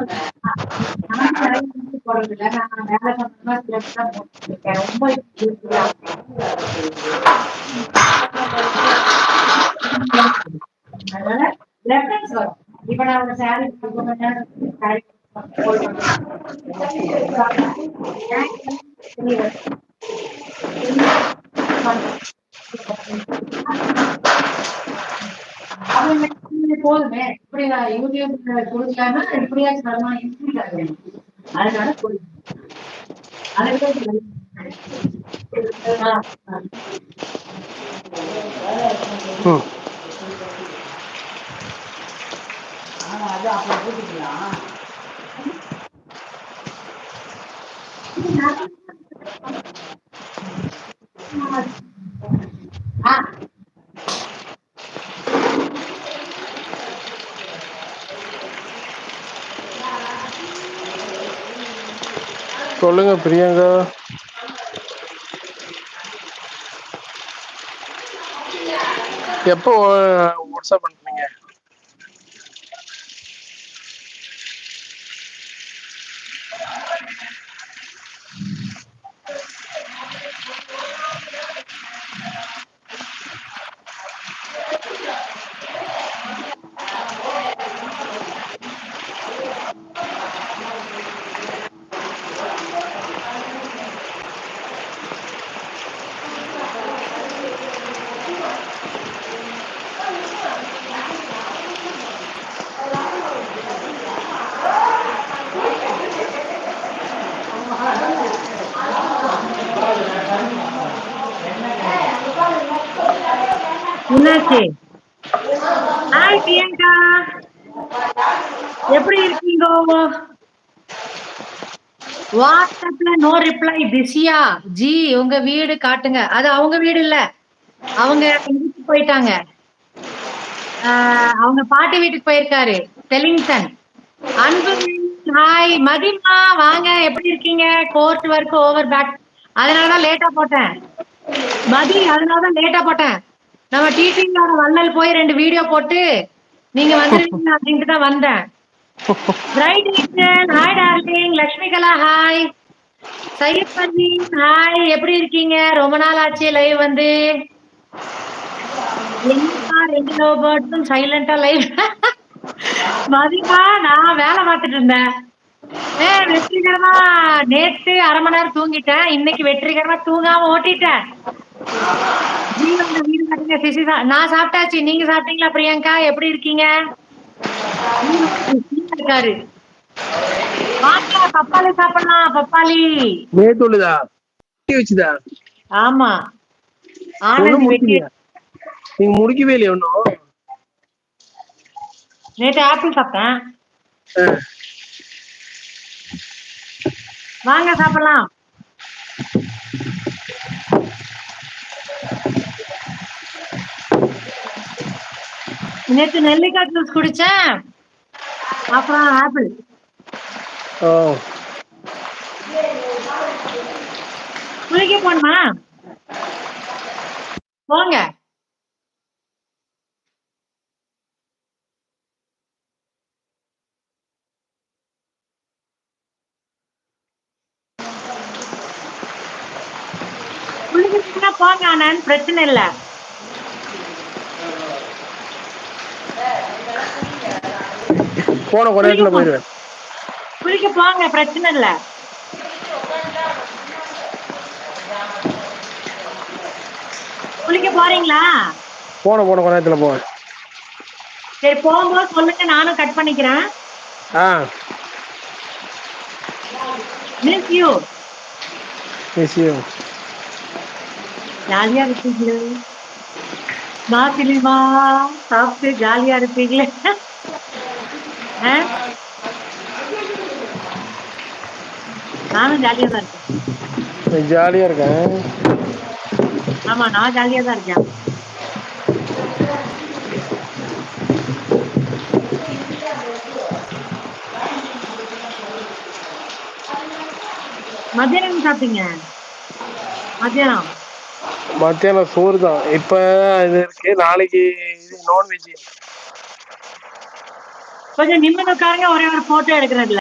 நானும் நிறைய போடுறது இல்ல. நான் வேலை சம்பந்தமா சிலதான் போட்டுருக்கேன். ரொம்ப அதனால ரெஃபரன்ஸ் வரும். இப்ப நான் ஒரு சாரி அவங்க போதுமே இப்படி நான் யூடியூப் கொடுக்கலாம்னா எப்படியாச்சும் வருமானம் இன்க்ரீஸ் ஆகுது. அதனால போதும். சொல்லுங்க பிரியங்கா. எப்போ வாட்ஸ்அப் பண்ணுறீங்க? என்னாச்சு? ஹாய் பிரியங்கா, எப்படி இருக்கீங்க? வாட்ஸ்அப்ல நோ ரிப்ளை பிஸியா? ஜி உங்க வீடு காட்டுங்க. அது அவங்க வீடு இல்ல, அவங்க இதுக்கு போயிட்டாங்க. அவங்க பாட்டி வீட்டுக்கு போயிருக்காரு டெல்லிங்டன். அன்பு ஹாய் மதிமா, வாங்க, எப்படி இருக்கீங்க? கோர்ட் ஒர்க் ஓவர் பேக், அதனாலதான் லேட்டா போட்டேன். மதி அதனாலதான் லேட்டா போட்டேன். நம்ம டிடிஆர் வள்ளல் போய் 2 வீடியோ போட்டு நீங்க வந்துருவீங்க அப்படின்ட்டு தான் வந்தேன். Bright angel hi darling. Lakshmi Kala hi. Syed Parveen hi, எப்படி இருக்கீங்க? ரொம்ப நாள் ஆச்சு லைவ் வந்து. என்னப்பா 2 லவ் பேர்ட்ஸும் சைலண்டா லைவ். மதிமா நான் வேலை பார்த்துட்டு இருந்தேன். வெற்றிகரமா நேத்து 1/2 மணி நேரம் தூங்கிட்டேன். இன்னைக்கு வெற்றிகரமா தூங்காம ஓட்டிட்டேன். வீடு கட்டுங்க சிசி. நான் சாப்பிட்டாச்சு. நீங்க சாப்பிட்டீங்களா பிரியங்கா? எப்படி இருக்கீங்க? இருக்காரு. வாங்க பப்பாளி சாப்பிடலாம். பப்பாளி நேத்துள்ளதா வச்சுதா? ஆமா, ஒன்னும் ஆனந்த் வெட்டி. முடிக்கலையா? நீங்க முடிக்கவே இல்லையா ஒன்னும்? நேற்று ஆப்பிள் சாப்பிட்டேன். வாங்க சாப்பிடலாம். நேற்று நெல்லிக்காய் ஜூஸ் குடிச்சேன், அப்புறம் ஆப்பிள். குளிக்க போணுமா? போங்க. குளிக்கிறதுனா போங்க ஆனந்த், பிரச்சனை இல்ல. போன கொஞ்ச நேரத்துல போயிடுவேன். குளிக்க போங்க, பிரச்சனை இல்ல. குளிக்க போறீங்களா? போன கொஞ்ச நேரத்துல போவேன். சரி, போகும்போது சொல்லுங்க, நானும் கட் பண்ணிக்கிறேன். Miss you. ஜாலியா இருப்பீங்களே, மாசிலிமா சாப்பிட்டு ஜாலியா இருப்பீங்களே. நானும் ஜாலியா தான் இருக்கேன். ஜாலியா இருக்கேன். ஆமா, நான் ஜாலியா தான் இருக்கேன். மத்தியானம் என்ன சாப்பிட்டீங்க? மத்தியானம் சோறு தான். இப்ப இது இருக்கு, நாளைக்கு நான்வெஜ். கொஞ்சம் நிம்மதி உட்காருங்க, ஒரே ஒரு போட்டோ எடுக்கிறதுல.